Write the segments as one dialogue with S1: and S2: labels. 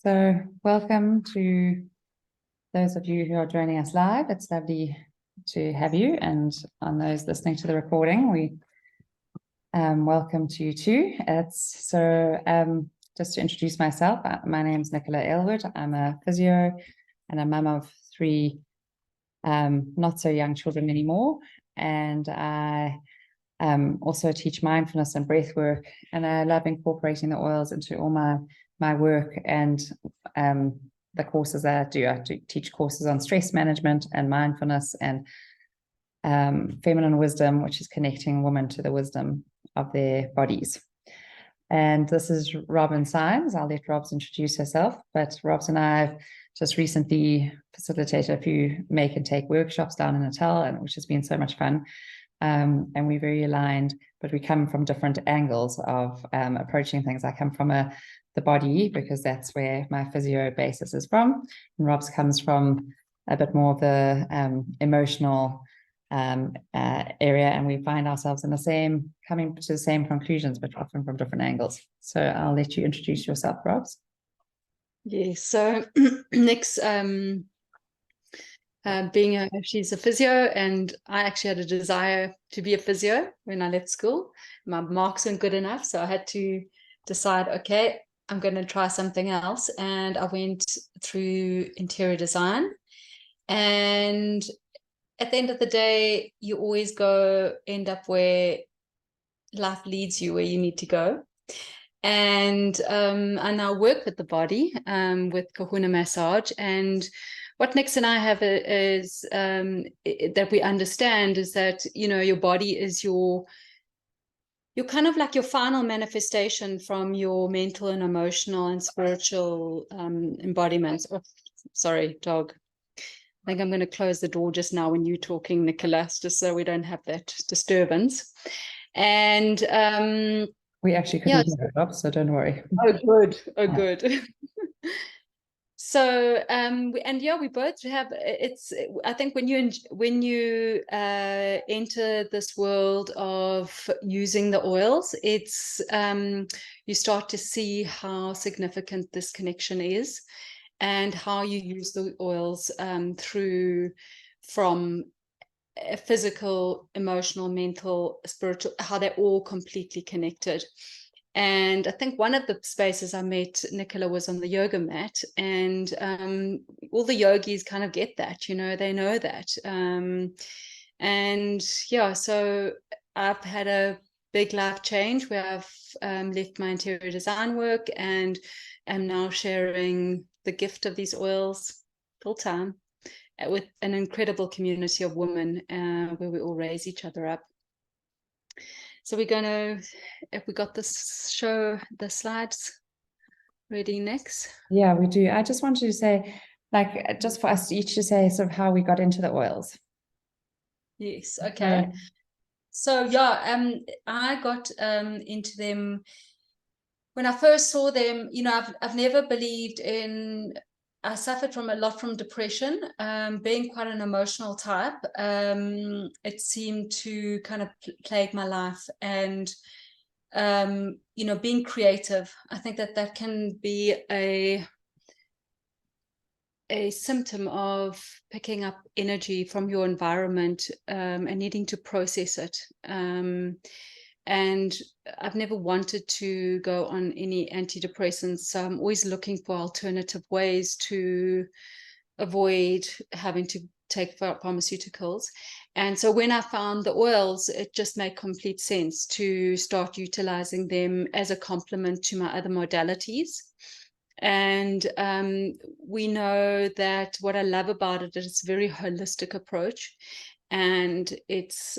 S1: So welcome to those of you who are joining us live. It's lovely to have you, and on those listening to the recording, we welcome to you too. Just to introduce myself, my name is Nicola Aylward. I'm a physio and a mum of three not so young children anymore, and I also teach mindfulness and breath work, and I love incorporating the oils into all my work and the courses that I do. I do teach courses on stress management and mindfulness and feminine wisdom, which is connecting women to the wisdom of their bodies. And this is Robyn Signs. I'll let Robs introduce herself, but Robs and I have just recently facilitated a few make and take workshops down in Natal, and which has been so much fun. And we're very aligned, but we come from different angles of approaching things. I come from the body, because that's where my physio basis is from, and Rob's comes from a bit more of the emotional area, and we find ourselves coming to the same conclusions, but often from different angles. So I'll let you introduce yourself, Robs.
S2: Yes, so Nick's she's a physio, and I actually had a desire to be a physio when I left school. My marks weren't good enough, so I had to decide, okay, I'm going to try something else. And I went through interior design. And at the end of the day, you always end up where life leads you, where you need to go. And I now work with the body, with Kahuna massage. And what Nix and I have is that we understand is that, you know, your body is you're kind of like your final manifestation from your mental and emotional and spiritual embodiments. Oh, sorry, dog. I think I'm going to close the door just now when you're talking, Nicola, just so we don't have that disturbance. And
S1: we actually couldn't hear it up, so don't worry.
S2: Oh, good. Oh, good. So, and yeah, we both have. I think when you enter this world of using the oils, it's you start to see how significant this connection is, and how you use the oils from physical, emotional, mental, spiritual, how they're all completely connected. And I think one of the spaces I met Nicola was on the yoga mat, and all the yogis kind of get that, you know, they know that. And yeah, so I've had a big life change where I've left my interior design work and am now sharing the gift of these oils full time with an incredible community of women where we all raise each other up. So we're going to, if we got this show, the slides ready next.
S1: Yeah, we do. I just wanted to say, like, just for us each to say sort of how we got into the oils.
S2: Yes, okay. So yeah, I got into them when I first saw them. You know, I've never believed in. I suffered from a lot from depression, being quite an emotional type. It seemed to kind of plague my life, and you know, being creative, I think that can be a symptom of picking up energy from your environment and needing to process it. And I've never wanted to go on any antidepressants, so I'm always looking for alternative ways to avoid having to take pharmaceuticals. And so when I found the oils, it just made complete sense to start utilizing them as a complement to my other modalities. And we know that what I love about it is it's a very holistic approach, and it's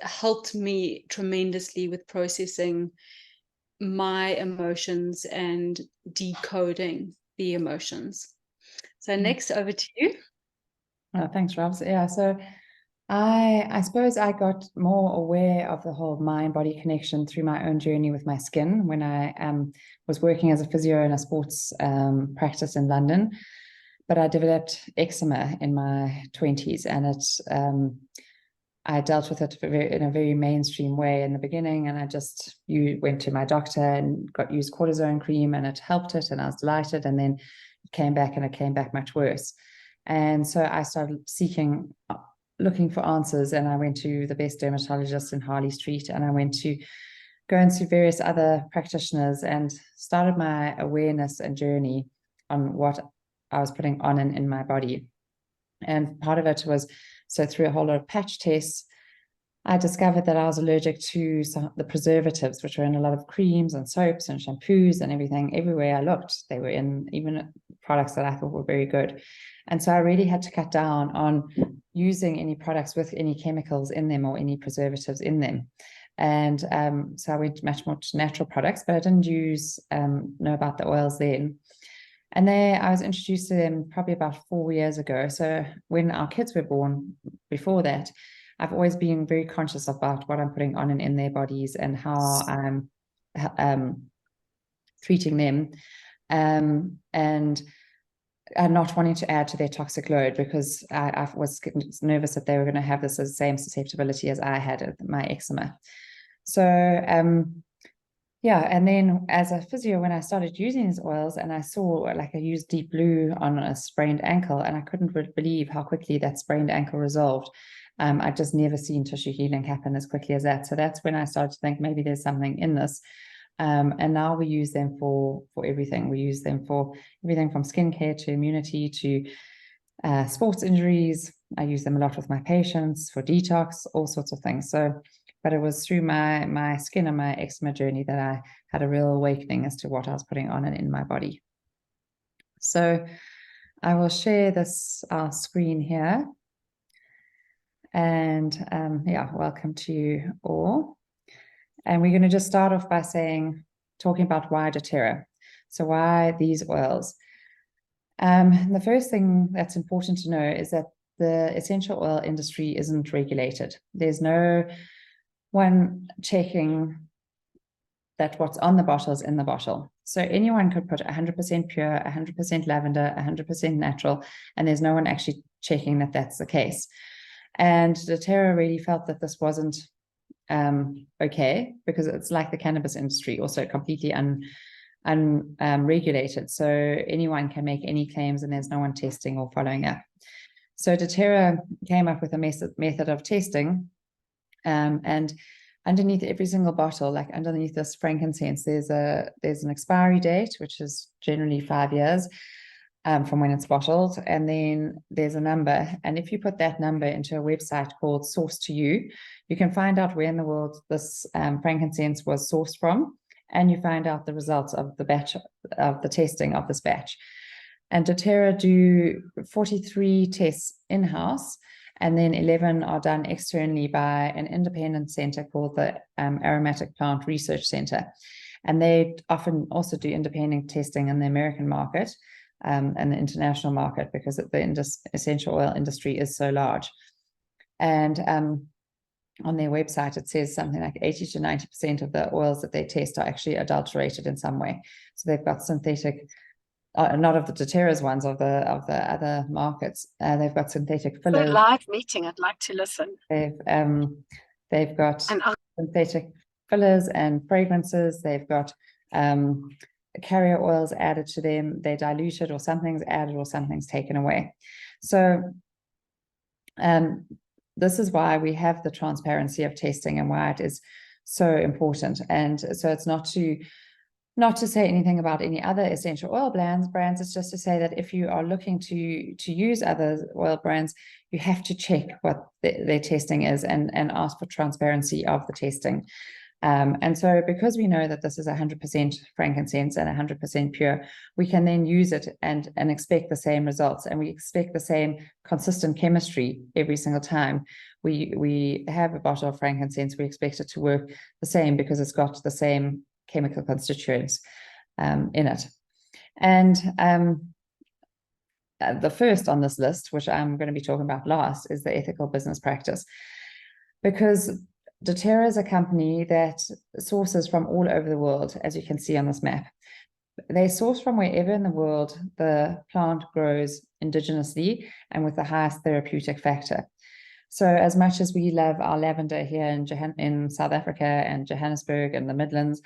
S2: helped me tremendously with processing my emotions and decoding the emotions. So next, over to you.
S1: Oh, thanks, Robs. Yeah, so I suppose I got more aware of the whole mind-body connection through my own journey with my skin when I was working as a physio in a sports practice in London. But I developed eczema in my 20s, and I dealt with it in a very mainstream way in the beginning, and you went to my doctor and used cortisone cream, and it helped it, and I was delighted. And then it came back, and it came back much worse. And so I started looking for answers, and I went to the best dermatologist in Harley Street, and I went to go and see various other practitioners, and started my awareness and journey on what I was putting on and in my body. And part of it was, so through a whole lot of patch tests, I discovered that I was allergic to the preservatives, which are in a lot of creams and soaps and shampoos and everything. Everywhere I looked, they were in, even products that I thought were very good. And so I really had to cut down on using any products with any chemicals in them or any preservatives in them. And so I went much more to natural products, but I didn't know about the oils then. And I was introduced to them probably about 4 years ago. So when our kids were born, before that, I've always been very conscious about what I'm putting on and in their bodies, and how I'm treating them, and not wanting to add to their toxic load, because I was nervous that they were going to have the same susceptibility as I had with my eczema. So yeah, and then as a physio, when I started using these oils, and I saw, like, I used Deep Blue on a sprained ankle, and I couldn't believe how quickly that sprained ankle resolved. I'd just never seen tissue healing happen as quickly as that. So that's when I started to think maybe there's something in this. And now we use them for everything. We use them for everything from skincare to immunity to sports injuries. I use them a lot with my patients for detox, all sorts of things. So, but it was through my skin and my eczema journey that I had a real awakening as to what I was putting on and in my body. So I will share our screen here. And yeah, welcome to you all. And we're going to just start off by talking about why doTERRA. So why these oils? The first thing that's important to know is that the essential oil industry isn't regulated. There's no one checking that what's on the bottle is in the bottle. So anyone could put 100% pure, 100% lavender, 100% natural, and there's no one actually checking that that's the case. And doTERRA really felt that this wasn't okay, because it's like the cannabis industry, also completely unregulated. So anyone can make any claims, and there's no one testing or following up. So doTERRA came up with a method of testing, and underneath every single bottle, like underneath this frankincense, there's an expiry date, which is generally 5 years. From when it's bottled, and then there's a number, and if you put that number into a website called Source to You, you can find out where in the world this frankincense was sourced from, and you find out the results of the testing of this batch. And doTERRA do 43 tests in-house, and then 11 are done externally by an independent center called the Aromatic Plant Research Center, and they often also do independent testing in the American market and the international market, because the essential oil industry is so large. And on their website, it says something like 80 to 90% of the oils that they test are actually adulterated in some way. So they've got synthetic, not of the doTERRA's ones, of the other markets. They've got synthetic fillers.
S3: A live meeting, I'd like to listen.
S1: They've got synthetic fillers and fragrances. They've got carrier oils added to them. They're diluted, or something's added, or something's taken away. So this is why we have the transparency of testing, and why it is so important. And so it's not to say anything about any other essential oil brands. It's just to say that if you are looking to use other oil brands, you have to check what their testing is, and ask for transparency of the testing. And so because we know that this is 100% frankincense and 100% pure, we can then use it and expect the same results, and we expect the same consistent chemistry every single time we have a bottle of frankincense. We expect it to work the same, because it's got the same chemical constituents in it. And the first on this list, which I'm going to be talking about last, is the ethical business practice, because doTERRA is a company that sources from all over the world, as you can see on this map. They source from wherever in the world the plant grows indigenously and with the highest therapeutic factor. So as much as we love our lavender here in South Africa and Johannesburg and the Midlands,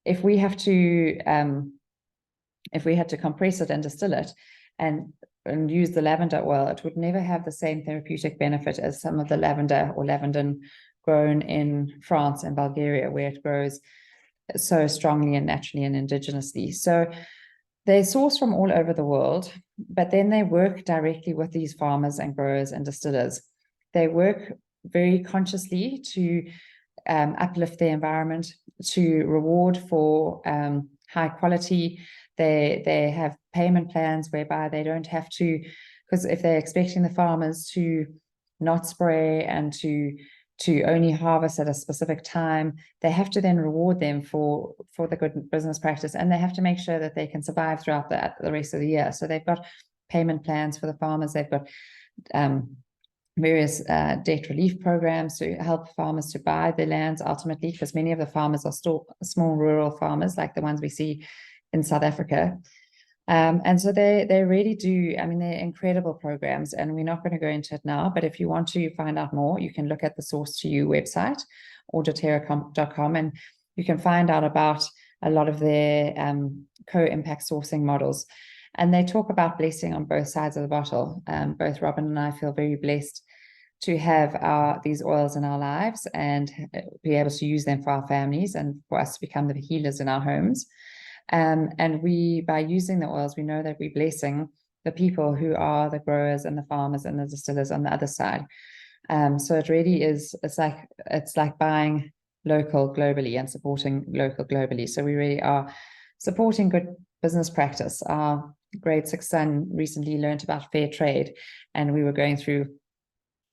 S1: if we had to compress it and distill it and use the lavender oil, it would never have the same therapeutic benefit as some of the lavender or lavandin grown in France and Bulgaria, where it grows so strongly and naturally and indigenously. So they source from all over the world, but then they work directly with these farmers and growers and distillers. They work very consciously to uplift the environment, to reward for high quality. They have payment plans whereby they don't have to, because if they're expecting the farmers to not spray and to only harvest at a specific time, they have to then reward them for the good business practice, and they have to make sure that they can survive throughout the rest of the year. So they've got payment plans for the farmers. They've got various debt relief programs to help farmers to buy their lands ultimately, because many of the farmers are still small rural farmers like the ones we see in South Africa. And so they really do, I mean, they're incredible programs, and we're not going to go into it now, but if you want to find out more, you can look at the Source to You website or doterra.com, and you can find out about a lot of their co-impact sourcing models. And they talk about blessing on both sides of the bottle. Both Robyn and I feel very blessed to have these oils in our lives and be able to use them for our families and for us to become the healers in our homes. And we, by using the oils, we know that we're blessing the people who are the growers and the farmers and the distillers on the other side. So it really is, it's like buying local globally and supporting local globally. So we really are supporting good business practice. Our grade 6 son recently learned about fair trade, and we were going through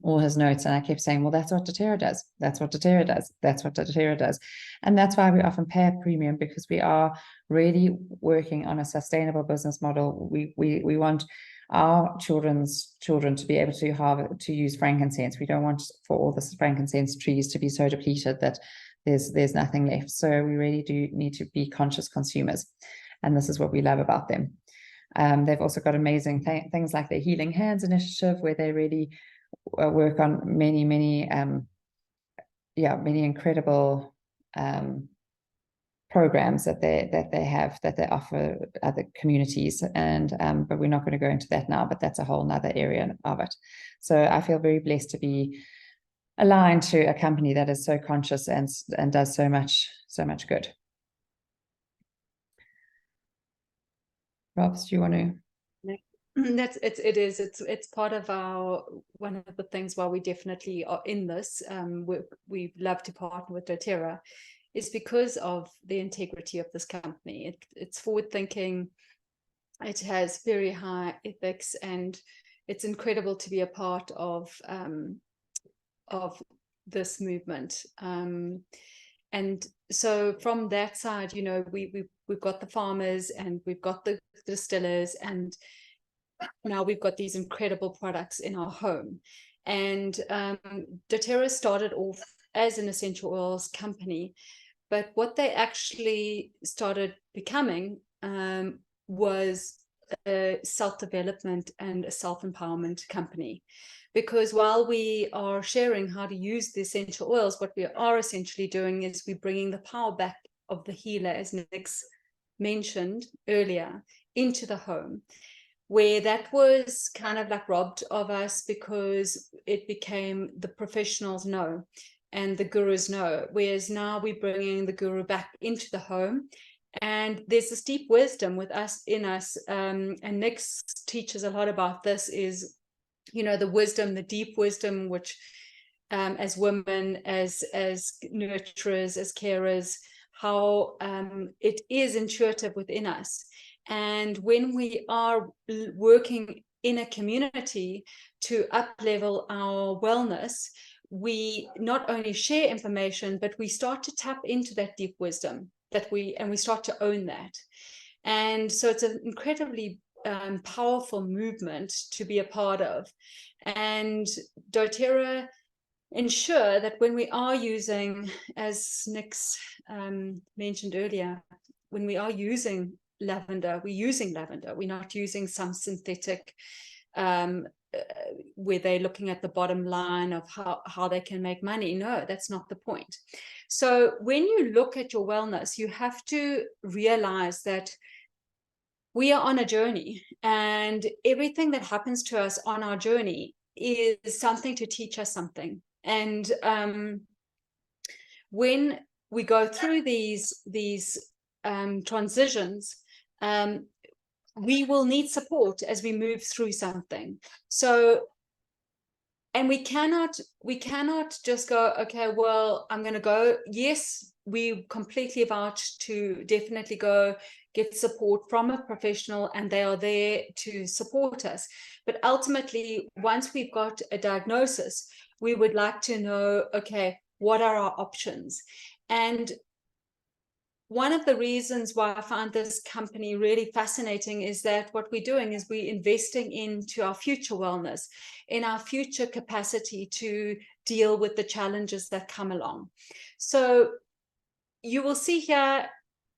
S1: all his notes, and I kept saying, well, that's what doTERRA does. That's what doTERRA does. That's what doTERRA does. And that's why we often pay a premium, because we are really working on a sustainable business model. We want our children's children to be able to use frankincense. We don't want for all the frankincense trees to be so depleted that there's nothing left. So we really do need to be conscious consumers, and this is what we love about them. They've also got amazing things like their Healing Hands initiative, where they really work on many incredible programs that they offer other communities, and but we're not going to go into that now, but that's a whole nother area of it. So I feel very blessed to be aligned to a company that is so conscious and does so much good. Robs, do you want to?
S2: It's part of one of the things why we definitely are in this. We love to partner with doTERRA, is because of the integrity of this company. It's forward thinking, it has very high ethics, and it's incredible to be a part of this movement. And so from that side, you know, we've got the farmers and we've got the distillers, and now we've got these incredible products in our home. And doTERRA started off as an essential oils company, but what they actually started becoming was a self-development and a self-empowerment company. Because while we are sharing how to use the essential oils, what we are essentially doing is we're bringing the power back of the healer, as Nick's mentioned earlier, into the home, where that was kind of like robbed of us because it became the professionals know and the gurus know, whereas now we're bringing the guru back into the home. And there's this deep wisdom with us in us, and Nick teaches a lot about this, is, you know, the wisdom, the deep wisdom, which as women, as nurturers, as carers, how it is intuitive within us. And when we are working in a community to up-level our wellness, we not only share information, but we start to tap into that deep wisdom we start to own that. And so it's an incredibly powerful movement to be a part of. And doTERRA ensure that when we are using, as Nick's mentioned earlier, when we are using lavender, we're using lavender. We're not using some synthetic where they're looking at the bottom line of how they can make money. No, that's not the point. So when you look at your wellness, you have to realize that we are on a journey, and everything that happens to us on our journey is something to teach us something. And when we go through these transitions, we will need support as we move through something. So, and we cannot just go, okay, well, I'm going to go. Yes, we completely vouch to definitely go get support from a professional, and they are there to support us. But ultimately, once we've got a diagnosis, we would like to know, okay, what are our options? And one of the reasons why I find this company really fascinating is that what we're doing is we're investing into our future wellness, in our future capacity to deal with the challenges that come along. So you will see here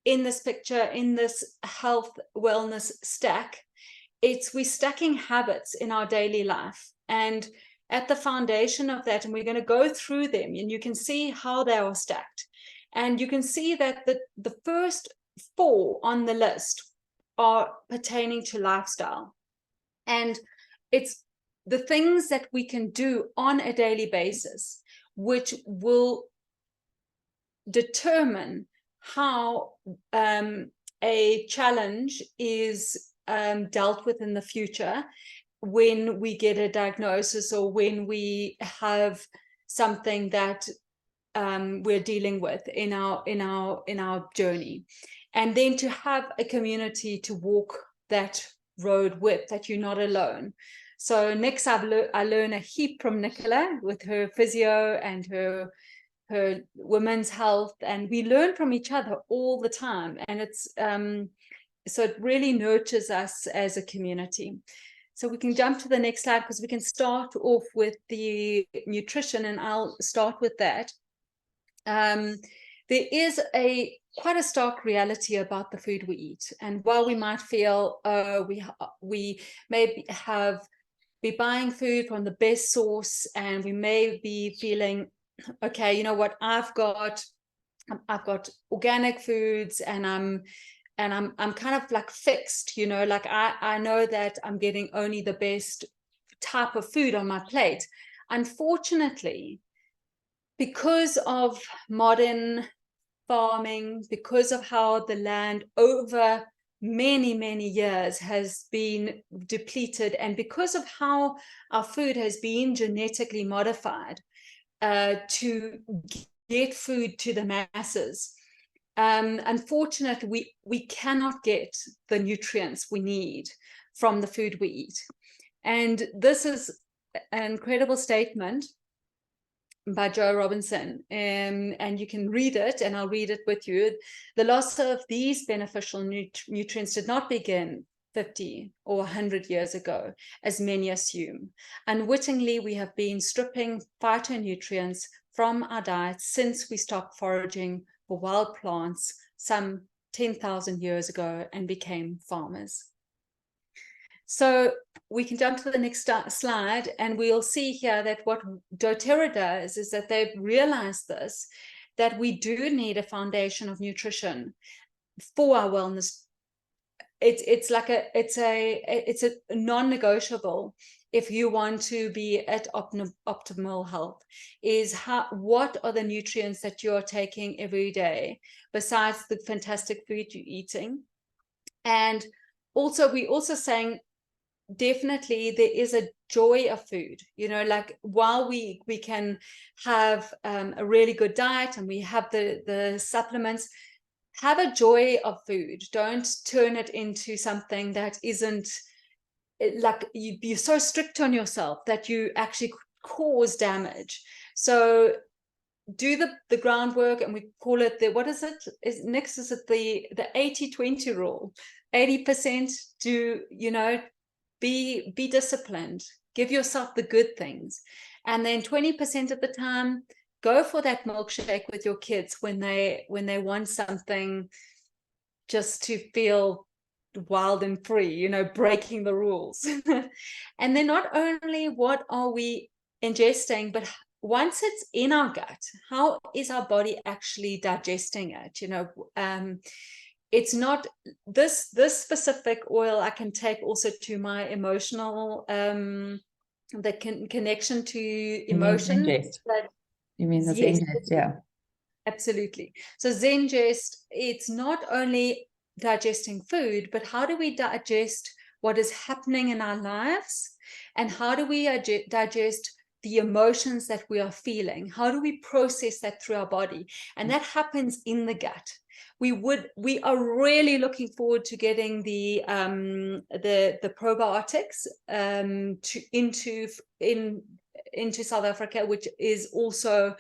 S2: in this picture, in this health wellness stack, we're stacking habits in our daily life. And at the foundation of that, and we're going to go through them, and you can see how they are stacked. And you can see that the first 4 on the list are pertaining to lifestyle. And it's the things that we can do on a daily basis, which will determine how a challenge is dealt with in the future when we get a diagnosis, or when we have something that we're dealing with in our journey. And then to have a community to walk that road with, that you're not alone. So next, I learn a heap from Nicola with her physio and her women's health, and we learn from each other all the time. And it's so it really nurtures us as a community. So we can jump to the next slide, because we can start off with the nutrition, and I'll start with that. There is quite a stark reality about the food we eat. And while we might feel we may be buying food from the best source, and we may be feeling, okay, you know what, I've got organic foods, and I'm kind of like fixed, you know, like I know that I'm getting only the best type of food on my plate. Unfortunately, because of modern farming, because of how the land over many years has been depleted, and because of how our food has been genetically modified to get food to the masses, unfortunately, we cannot get the nutrients we need from the food we eat. And this is an incredible statement by Joe Robinson, and you can read it, and I'll read it with you. The loss of these beneficial nutrients did not begin 50 or 100 years ago, as many assume. Unwittingly, we have been stripping phytonutrients from our diets since we stopped foraging for wild plants some 10,000 years ago and became farmers. So we can jump to the next slide, and we'll see here that what doTERRA does is that they've realized this, that we do need a foundation of nutrition for our wellness. It's a non-negotiable if you want to be at optimal health, is what are the nutrients that you're taking every day besides the fantastic food you're eating. And also, we're also saying, definitely there is a joy of food, you know, like while we can have a really good diet, and we have the supplements, have a joy of food. Don't turn it into something that isn't, like you're so strict on yourself that you actually cause damage. So do the groundwork, and we call it the, what is it? Next is it the 80-20 rule. 80% do, you know, be disciplined, give yourself the good things, and then 20% of the time, go for that milkshake with your kids when they want something just to feel wild and free, you know, breaking the rules. And then not only what are we ingesting, but once it's in our gut, how is our body actually digesting it? You know, it's not this specific oil I can take also to my emotional the connection to emotions.
S1: You mean the
S2: Yes,
S1: Zengest, yeah.
S2: absolutely. So Zengest, it's not only digesting food, but how do we digest what is happening in our lives, and how do we digest the emotions that we are feeling? How do we process that through our body? And that happens in the gut. We are really looking forward to getting the probiotics into South Africa, which is also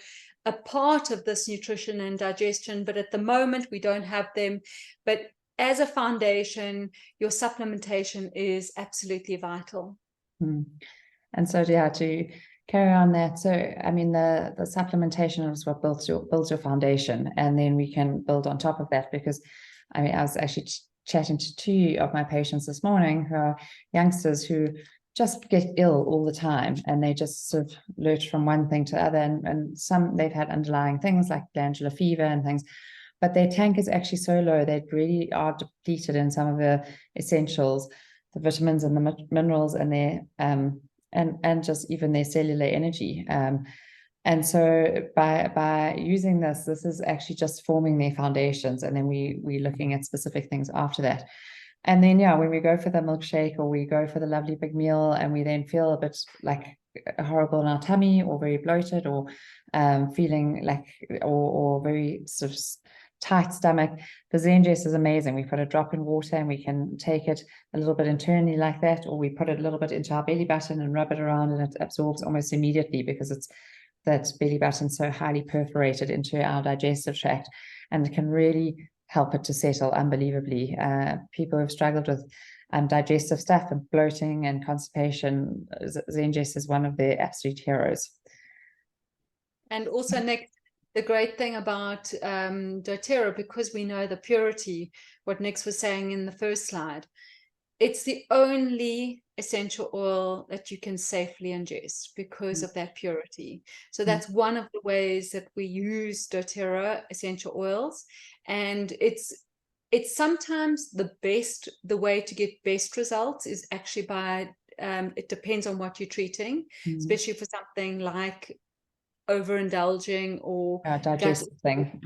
S2: a part of this nutrition and digestion, but at the moment we don't have them. But as a foundation, your supplementation is absolutely vital.
S1: And so, yeah, to carry on that, so I mean, the supplementation is what builds your foundation, and then we can build on top of that. Because I mean, I was actually chatting to two of my patients this morning who are youngsters who just get ill all the time, and they just sort of lurch from one thing to the other, and some they've had underlying things like glandular fever and things, but their tank is actually so low they really are depleted in some of the essentials, the vitamins and the minerals, and their and just even their cellular energy. And so by using this is actually just forming their foundations, and then we're looking at specific things after that. And then, yeah, when we go for the milkshake or we go for the lovely big meal and we then feel a bit like horrible in our tummy or very bloated or feeling like or very sort of tight stomach, the Zengest is amazing. We put a drop in water and we can take it a little bit internally like that, or we put it a little bit into our belly button and rub it around, and it absorbs almost immediately because it's that belly button so highly perforated into our digestive tract, and it can really help it to settle unbelievably. People who've struggled with digestive stuff and bloating and constipation, Zengest is one of their absolute heroes.
S2: And also, Nick, the great thing about doTERRA, because we know the purity, what Nick was saying in the first slide, it's the only essential oil that you can safely ingest because of that purity. So that's one of the ways that we use doTERRA essential oils. And it's sometimes the way to get best results is actually by, it depends on what you're treating, especially for something like overindulging or
S1: digestive thing.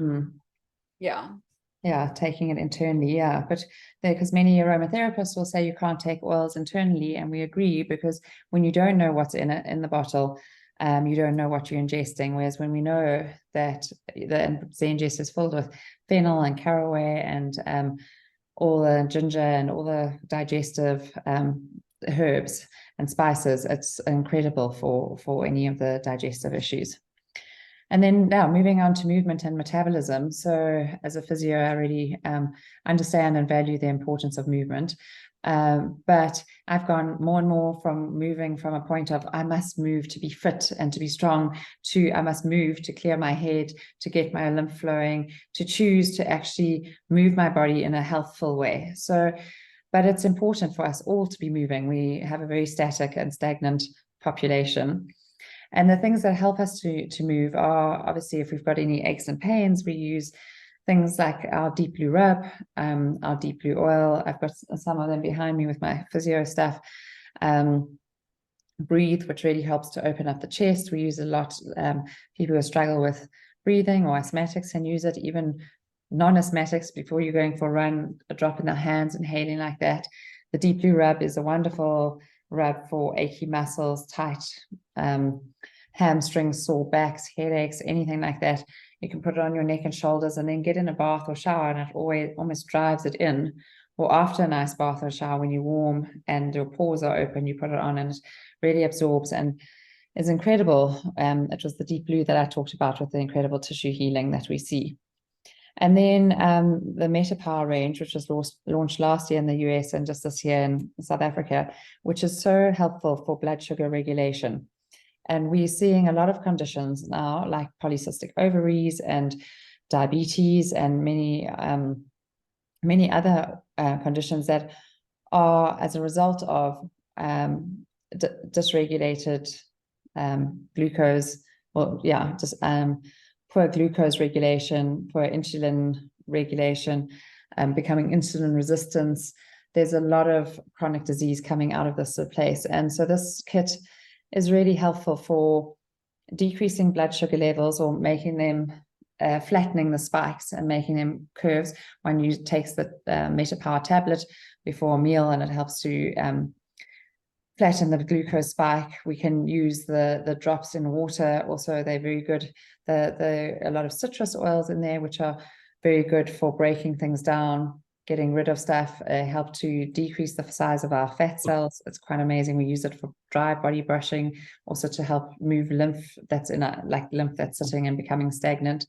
S2: Yeah,
S1: taking it internally, but because many aromatherapists will say you can't take oils internally, and we agree, because when you don't know what's in it in the bottle, you don't know what you're ingesting. Whereas when we know that the Zengest is filled with fennel and caraway and all the ginger and all the digestive herbs and spices, it's incredible for any of the digestive issues. And then now moving on to movement and metabolism. So as a physio, I really understand and value the importance of movement. But I've gone more and more from moving from a point of I must move to be fit and to be strong to I must move to clear my head, to get my lymph flowing, to choose to actually move my body in a healthful way. So, but it's important for us all to be moving. We have a very static and stagnant population. And the things that help us to move are, obviously, if we've got any aches and pains, we use things like our deep blue rub, our deep blue oil. I've got some of them behind me with my physio stuff. Breathe, which really helps to open up the chest. We use a lot. People who struggle with breathing or asthmatics can use it. Even non-asthmatics, before you're going for a run, a drop in their hands, inhaling like that. The deep blue rub is a wonderful rub for achy muscles, tight hamstrings, sore backs, headaches, anything like that. You can put it on your neck and shoulders and then get in a bath or shower, and it almost drives it in. Or after a nice bath or shower, when you're warm and your pores are open, you put it on and it really absorbs and is incredible. It was the deep blue that I talked about with the incredible tissue healing that we see. And then the MetaPower range, which was launched last year in the US and just this year in South Africa, which is so helpful for blood sugar regulation. And we're seeing a lot of conditions now, like polycystic ovaries and diabetes and many many other conditions that are as a result of dysregulated glucose, or just poor glucose regulation, poor insulin regulation, becoming insulin resistance. There's a lot of chronic disease coming out of this place. And so this kit is really helpful for decreasing blood sugar levels, or making them, flattening the spikes and making them curves. One takes the MetaPower tablet before a meal, and it helps to flatten the glucose spike. We can use the drops in water. Also, they're very good. A lot of citrus oils in there, which are very good for breaking things down, getting rid of stuff, help to decrease the size of our fat cells. It's quite amazing. We use it for dry body brushing, also to help move lymph that's in lymph that's sitting and becoming stagnant.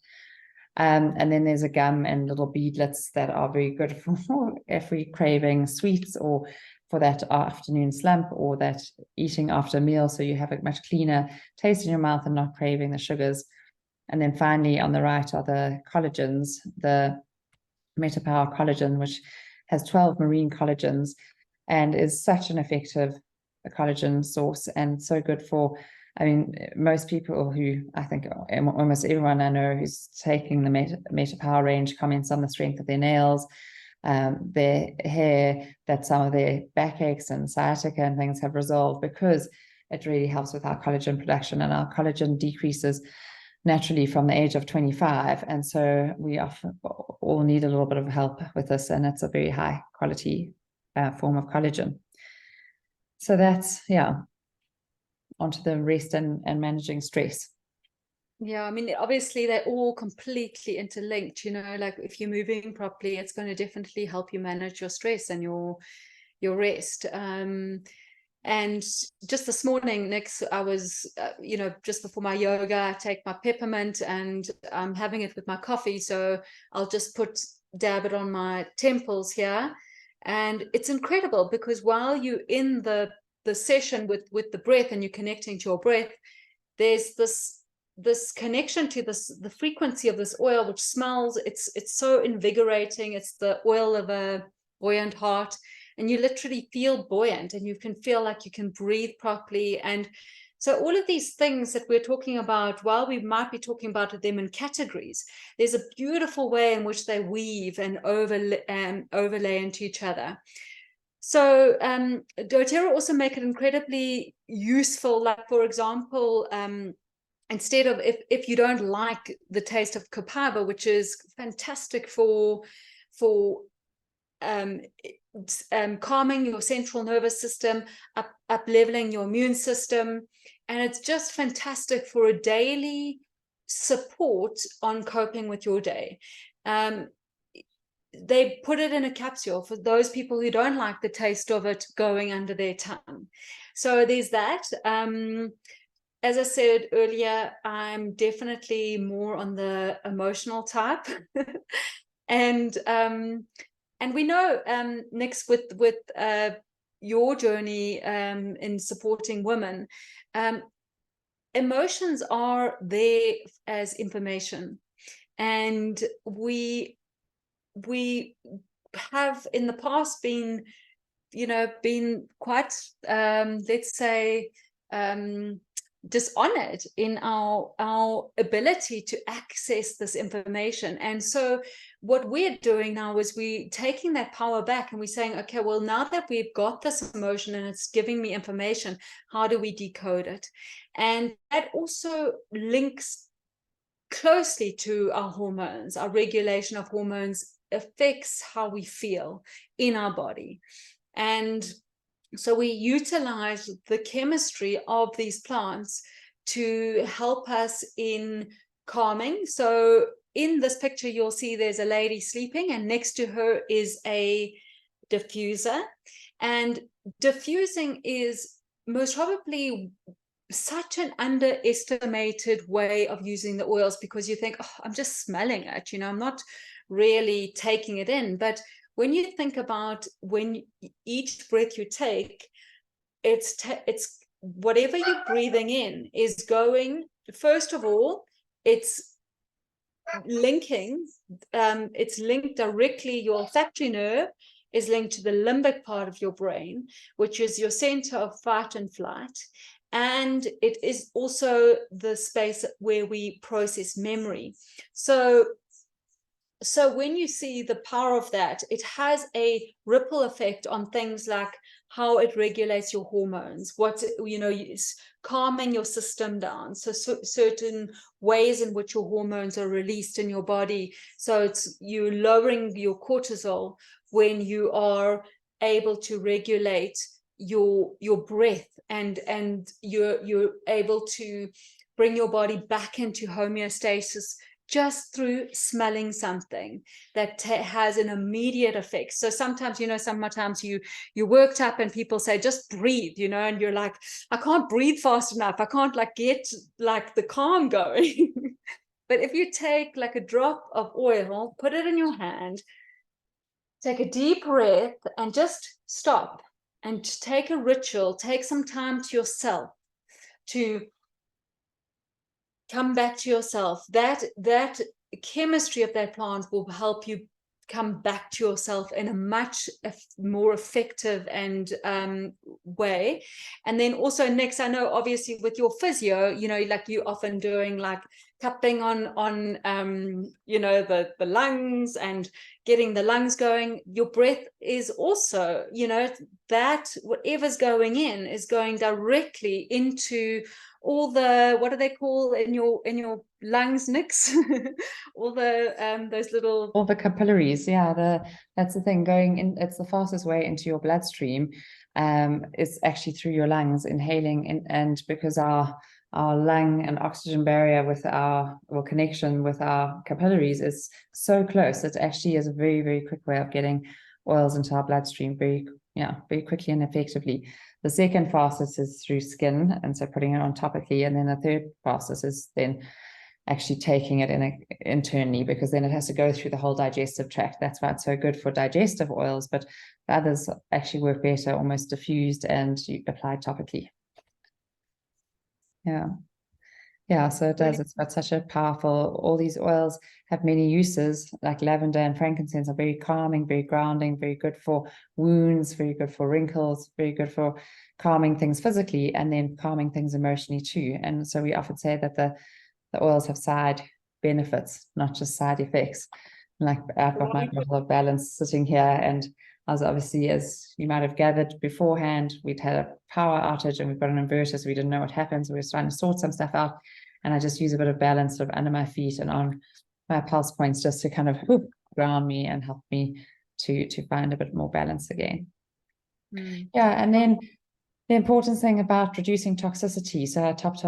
S1: And then there's a gum and little beadlets that are very good for if we're craving sweets, or for that afternoon slump, or that eating after a meal, so you have a much cleaner taste in your mouth and not craving the sugars. And then finally on the right are the collagens, the MetaPower collagen, which has 12 marine collagens and is such an effective collagen source, and so good for, I mean, most people who, I think almost everyone I know who's taking the MetaPower range comments on the strength of their nails, their hair, that some of their backaches and sciatica and things have resolved, because it really helps with our collagen production. And our collagen decreases naturally from the age of 25. And so we often all need a little bit of help with this, and it's a very high quality form of collagen. So that's, onto the rest and managing stress.
S2: Yeah, I mean, obviously they're all completely interlinked, you know, like if you're moving properly, it's going to definitely help you manage your stress and your rest. And just this morning, Nick, I was, just before my yoga, I take my peppermint and I'm having it with my coffee. So I'll just dab it on my temples here. And it's incredible, because while you're in the session with the breath and you're connecting to your breath, there's this connection to the frequency of this oil, which smells, it's so invigorating. It's the oil of a buoyant heart, and you literally feel buoyant, and you can feel like you can breathe properly. And so all of these things that we're talking about, while we might be talking about them in categories, there's a beautiful way in which they weave and overlay into each other. So doTERRA also make it incredibly useful, like, for example, instead of, if you don't like the taste of copaiba, which is fantastic for calming your central nervous system, up leveling your immune system, and it's just fantastic for a daily support on coping with your day. They put it in a capsule for those people who don't like the taste of it going under their tongue. So there's that. As I said earlier, I'm definitely more on the emotional type. And we know, Nix, with your journey in supporting women, emotions are there as information. And we have in the past been quite, let's say, dishonored in our ability to access this information. And so what we're doing now is we're taking that power back, and we're saying, okay, well, now that we've got this emotion and it's giving me information, how do we decode it? And that also links closely to our hormones. Our regulation of hormones affects how we feel in our body. And so we utilize the chemistry of these plants to help us in calming. So in this picture, you'll see there's a lady sleeping, and next to her is a diffuser. And diffusing is most probably such an underestimated way of using the oils, because you think, oh, I'm just smelling it, I'm not really taking it in. But when you think about when each breath you take, it's whatever you're breathing in is going, first of all, it's linking, it's linked directly, your olfactory nerve is linked to the limbic part of your brain, which is your center of fight and flight. And it is also the space where we process memory. So when you see the power of that, it has a ripple effect on things like how it regulates your hormones, it's calming your system down. So certain ways in which your hormones are released in your body. So it's you lowering your cortisol when you are able to regulate your breath, and you're able to bring your body back into homeostasis just through smelling something that has an immediate effect. So sometimes, sometimes you're worked up and people say, just breathe, and you're like, I can't breathe fast enough. I can't get the calm going. But if you take a drop of oil, put it in your hand, take a deep breath and just stop and take a ritual, take some time to yourself to come back to yourself. That chemistry of that plant will help you come back to yourself in a much more effective and way. And then also next, I know obviously with your physio, you often doing cupping on the lungs and getting the lungs going. Your breath is also, that whatever's going in is going directly into all the, what do they call in your lungs, Nix? All the those little,
S1: all the capillaries. Yeah, that's the thing, going in. It's the fastest way into your bloodstream. It's actually through your lungs, inhaling, and because our lung and oxygen barrier with our connection with our capillaries is so close, it actually is a very, very quick way of getting oils into our bloodstream very quickly and effectively. The second fastest is through skin, and so putting it on topically, and then the third fastest is then actually taking it internally, because then it has to go through the whole digestive tract. That's why it's so good for digestive oils, but the others actually work better almost diffused and you apply topically. Yeah, so it does. It's got such a powerful, all these oils have many uses, like lavender and frankincense are very calming, very grounding, very good for wounds, very good for wrinkles, very good for calming things physically, and then calming things emotionally too. And so we often say that the oils have side benefits, not just side effects. Like I've got my bottle of balance sitting here, and I was obviously, as you might have gathered beforehand, we'd had a power outage and we've got an inverter, so we didn't know what happened. So we were trying to sort some stuff out, and I just use a bit of balance sort of under my feet and on my pulse points, just to kind of ground me and help me to find a bit more balance again. Yeah, and then the important thing about reducing toxicity. So I touched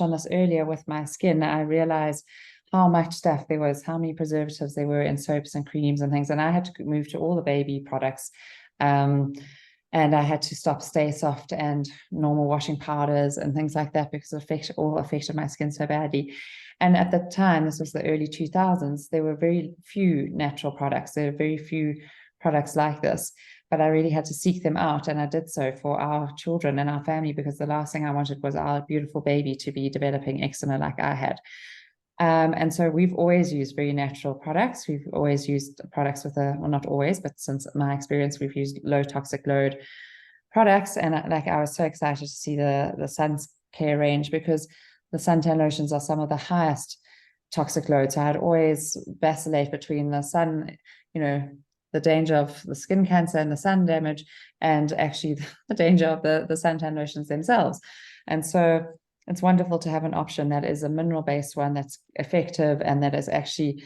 S1: on this earlier with my skin. I realized how much stuff there was, how many preservatives there were in soaps and creams and things. And I had to move to all the baby products. And I had to stop Stay Soft and normal washing powders and things like that, because it all affected my skin so badly. And at the time, this was the early 2000s, there were very few natural products. There were very few products like this. But I really had to seek them out, and I did so for our children and our family, because the last thing I wanted was our beautiful baby to be developing eczema like I had. And so we've always used very natural products. We've always used products with well, not always, but since my experience, we've used low toxic load products. And I was so excited to see the sun care range, because the suntan lotions are some of the highest toxic loads. So I'd always vacillate between the sun, the danger of the skin cancer and the sun damage, and actually the danger of the suntan lotions themselves. And so it's wonderful to have an option that is a mineral-based one that's effective, and that is actually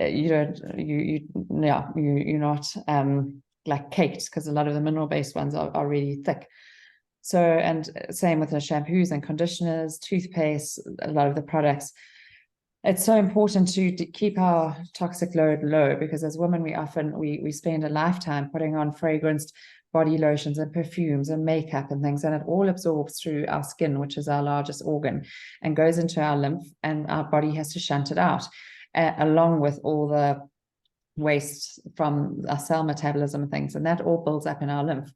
S1: you're not like caked, because a lot of the mineral-based ones are really thick. So, and same with the shampoos and conditioners, toothpaste, a lot of the products. It's so important to keep our toxic load low, because as women, we spend a lifetime putting on fragranced body lotions and perfumes and makeup and things, and it all absorbs through our skin, which is our largest organ, and goes into our lymph, and our body has to shunt it out, along with all the waste from our cell metabolism and things, and that all builds up in our lymph.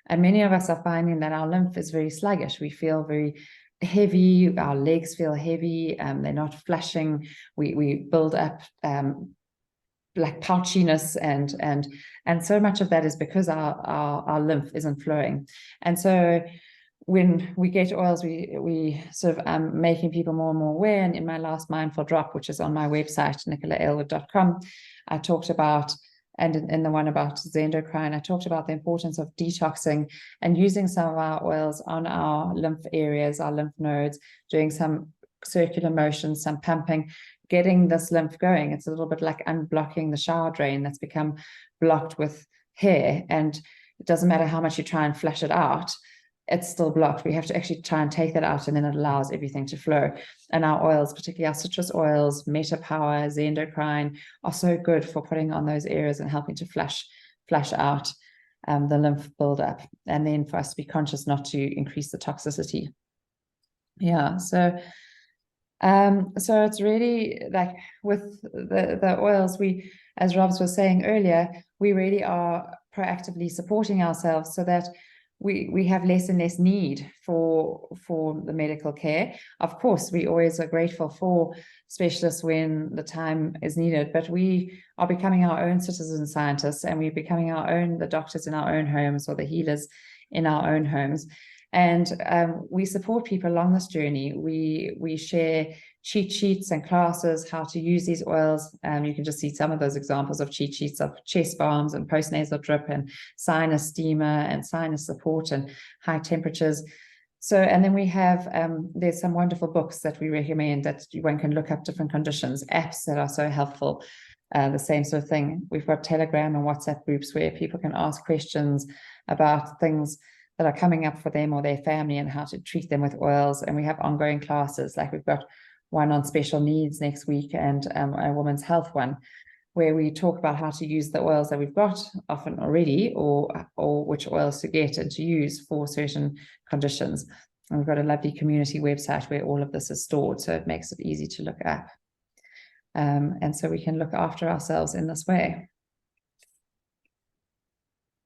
S1: And many of us are finding that our lymph is very sluggish. We feel very heavy, our legs feel heavy, they're not flashing, we build up like pouchiness, and so much of that is because our lymph isn't flowing. And so when we get oils, we sort of making people more and more aware. And in my last mindful drop, which is on my website, nicolaelwood.com, I talked about, and in the one about xendocrine, I talked about the importance of detoxing and using some of our oils on our lymph areas, our lymph nodes, doing some circular motions, some pumping, getting this lymph going. It's a little bit like unblocking the shower drain that's become blocked with hair. And it doesn't matter how much you try and flush it out, it's still blocked. We have to actually try and take that out, and then it allows everything to flow. And our oils, particularly our citrus oils, Meta Power, Xendocrine, are so good for putting on those areas and helping to flush out the lymph buildup, and then for us to be conscious not to increase the toxicity. Yeah, so it's really like with the oils, we, as Robs was saying earlier, we really are proactively supporting ourselves so that we have less and less need for the medical care. Of course, we always are grateful for specialists when the time is needed, but we are becoming our own citizen scientists, and we're becoming the doctors in our own homes, or the healers in our own homes. And we support people along this journey. We share cheat sheets and classes, how to use these oils. You can just see some of those examples of cheat sheets of chest balms and postnasal drip and sinus steamer and sinus support and high temperatures. So, and then we have, there's some wonderful books that we recommend that one can look up different conditions, apps that are so helpful. The same sort of thing. We've got Telegram and WhatsApp groups where people can ask questions about things that are coming up for them or their family and how to treat them with oils. And we have ongoing classes, like we've got one on special needs next week, and a women's health one, where we talk about how to use the oils that we've got often already, or which oils to get and to use for certain conditions. And we've got a lovely community website where all of this is stored, so it makes it easy to look up. And so we can look after ourselves in this way.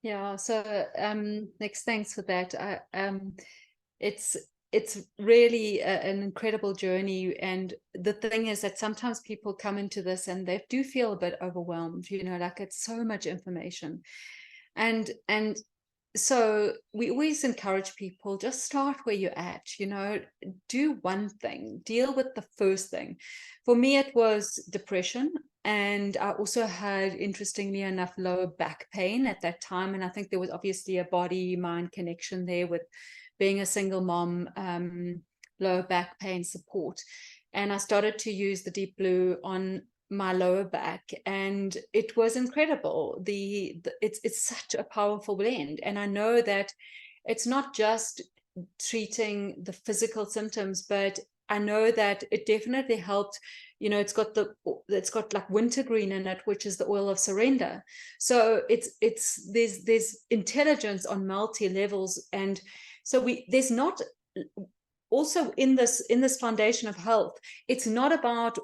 S2: Yeah, so next, thanks for that. It's really an incredible journey, and the thing is that sometimes people come into this and they do feel a bit overwhelmed, you know, like it's so much information, and so we always encourage people, just start where you're at, you know, do one thing, deal with the first thing. For me, it was depression. And I also had, interestingly enough, lower back pain at that time. And I think there was obviously a body-mind connection there with being a single mom, lower back pain support. And I started to use the Deep Blue on my lower back, and it was incredible. It's such a powerful blend, and I know that it's not just treating the physical symptoms, but I know that it definitely helped. You know, it's got like wintergreen in it, which is the oil of surrender. So there's intelligence on multi levels, and so there's not, also in this foundation of health, it's not about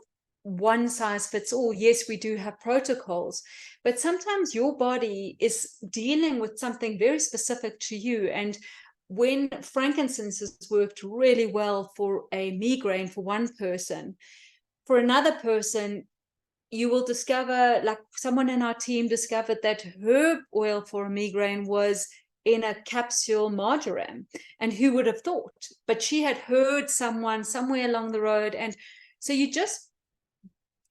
S2: one size fits all. Yes, we do have protocols, but sometimes your body is dealing with something very specific to you. And when frankincense has worked really well for a migraine for one person, for another person, you will discover, like someone in our team discovered that herb oil for a migraine was in a capsule marjoram. And who would have thought? But she had heard someone somewhere along the road. And so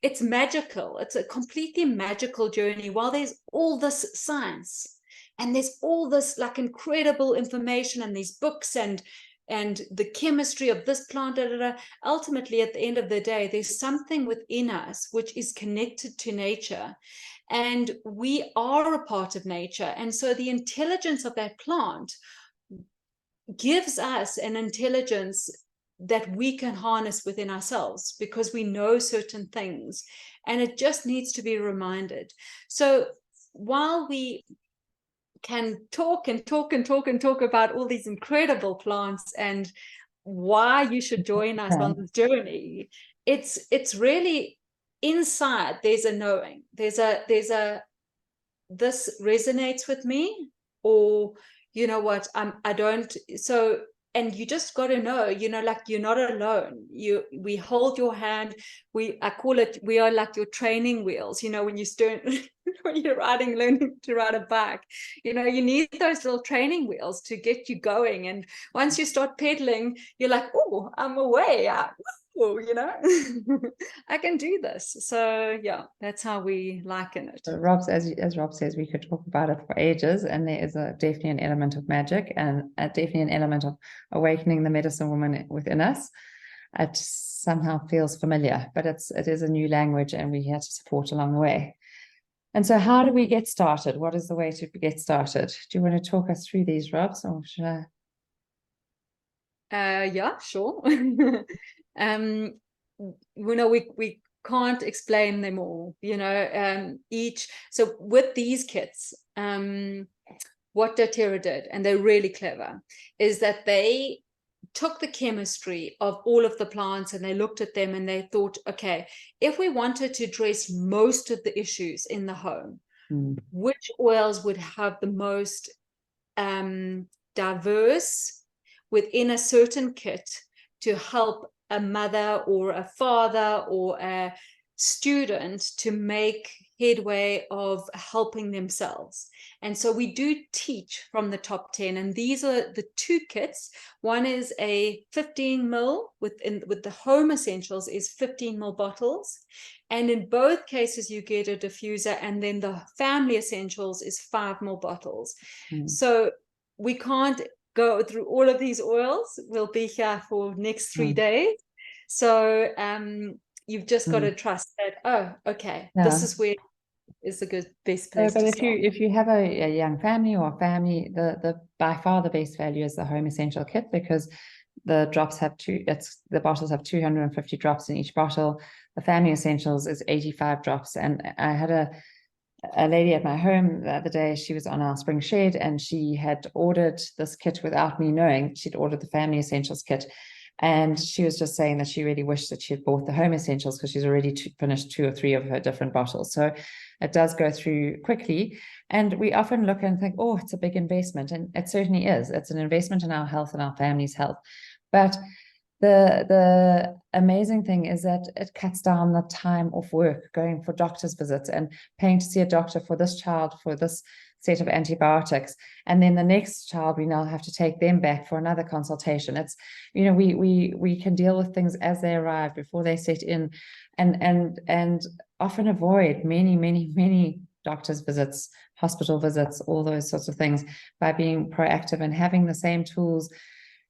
S2: it's magical. It's a completely magical journey. While there's all this science and there's all this like incredible information and these books and the chemistry of this plant, ultimately at the end of the day, there's something within us which is connected to nature, and we are a part of nature. And so the intelligence of that plant gives us an intelligence that we can harness within ourselves because we know certain things, and it just needs to be reminded. So while we can talk about all these incredible plants and why you should join us on this journey, it's really inside there's a knowing, there's a this resonates with me, or you know what, I don't. So and you just got to know, like you're not alone. We hold your hand. I call it, we are like your training wheels, when you start when you're learning to ride a bike, you need those little training wheels to get you going. And once you start pedaling, you're like, oh, I'm away. I can do this. So yeah, that's how we liken it.
S1: So Rob, as Rob says, we could talk about it for ages, and there is definitely an element of magic, and definitely an element of awakening the medicine woman within us. It somehow feels familiar, but it is a new language, and we had to support along the way. And so how do we get started? What is the way to get started? Do you want to talk us through these, Robs, or should I?
S2: Yeah, sure. We can't explain them all, so with these kits, what doTERRA did, and they're really clever, is that they took the chemistry of all of the plants and they looked at them and they thought, okay, if we wanted to address most of the issues in the home, which oils would have the most diverse within a certain kit to help a mother or a father or a student to make headway of helping themselves. And so we do teach from the top 10, and these are the two kits. One is a 15 ml with the home essentials is 15 ml bottles, and in both cases you get a diffuser, and then the family essentials is 5 ml bottles. So we can't go through all of these oils. We'll be here for next 3 days. So you've just got to trust that, oh, okay, this is where is the best place
S1: but
S2: to
S1: if
S2: start.
S1: if you have a young family or a family, the by far the best value is the home essential kit, because the drops have the bottles have 250 drops in each bottle. The family essentials is 85 drops. And I had a lady at my home the other day. She was on our spring shed, and she had ordered this kit without me knowing. She'd ordered the family essentials kit, and she was just saying that she really wished that she had bought the home essentials, because she's already finished 2 or 3 of her different bottles. So it does go through quickly. And we often look and think, oh, it's a big investment. And it certainly is. It's an investment in our health and our family's health. But the amazing thing is that it cuts down the time off work, going for doctor's visits and paying to see a doctor for this child for this set of antibiotics, and then the next child we now have to take them back for another consultation. It's, we can deal with things as they arrive before they set in, and often avoid many doctor's visits, hospital visits, all those sorts of things, by being proactive and having the same tools.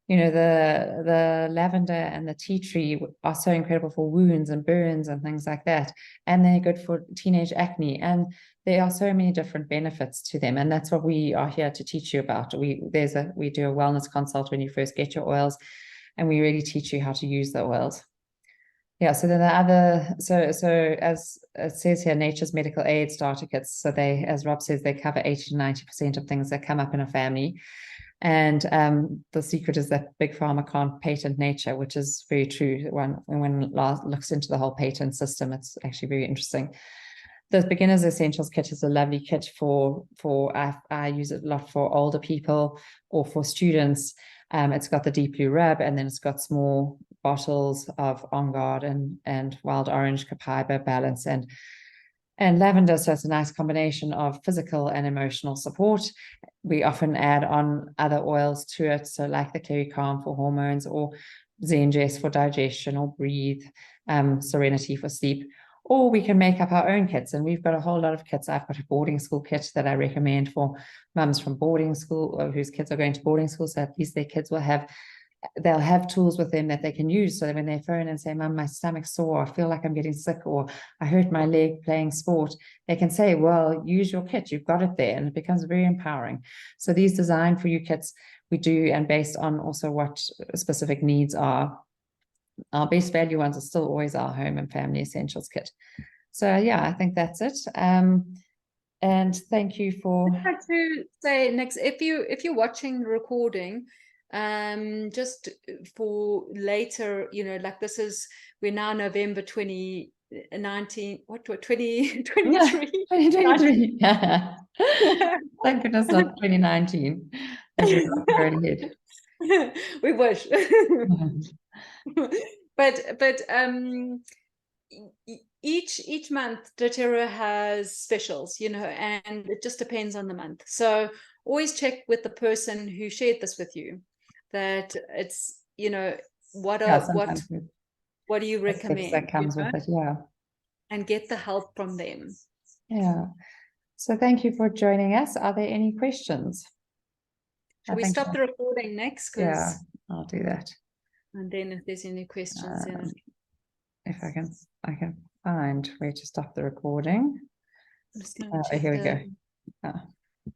S1: The lavender and the tea tree are so incredible for wounds and burns and things like that. And they're good for teenage acne. And there are so many different benefits to them. And that's what we are here to teach you about. We do a wellness consult when you first get your oils, and we really teach you how to use the oils. Yeah, so then the other, so as it says here, Nature's Medical Aid starter kits. So they, as Rob says, they cover 80 to 90% of things that come up in a family. And the secret is that Big Pharma can't patent nature, which is very true. When one looks into the whole patent system, it's actually very interesting. The Beginner's Essentials kit is a lovely kit for I use it a lot for older people or for students. It's got the deep blue rub, and then it's got small bottles of On Guard and Wild Orange, Copaiba, Balance, and lavender. So it's a nice combination of physical and emotional support. We often add on other oils to it, so like the Clary Calm for hormones, or Zengest for digestion, or Breathe, Serenity for sleep. Or we can make up our own kits, and we've got a whole lot of kits. I've got a boarding school kit that I recommend for mums from boarding school, or whose kids are going to boarding school, so at least their kids they'll have tools with them that they can use, so that when they phone and say, Mum, my stomach's sore, I feel like I'm getting sick, or I hurt my leg playing sport, they can say, well, use your kit, you've got it there. And it becomes very empowering. So these design for you kits we do, and based on also what specific needs are. Our best value ones are still always our home and family essentials kit. So yeah, I think that's it. And thank you for.
S2: I'd like to say next, if you're watching the recording, just for later, like we're now November 2019, 2023.
S1: 2023. Thank goodness, not 2019. Very ahead.
S2: We wish. But each month doTERRA has specials, you know, and it just depends on the month. So always check with the person who shared this with you that it's, you know, what
S1: sometimes
S2: what do you
S1: the fix
S2: recommend,
S1: that comes
S2: you know,
S1: with it, yeah.
S2: and get the help from them.
S1: Yeah. So thank you for joining us. Are there any questions?
S2: Should we stop the recording next?
S1: Yeah, I'll do that.
S2: And then if there's any questions, then
S1: if I can find where to stop the recording.
S2: I'm just going to check
S1: Here we go.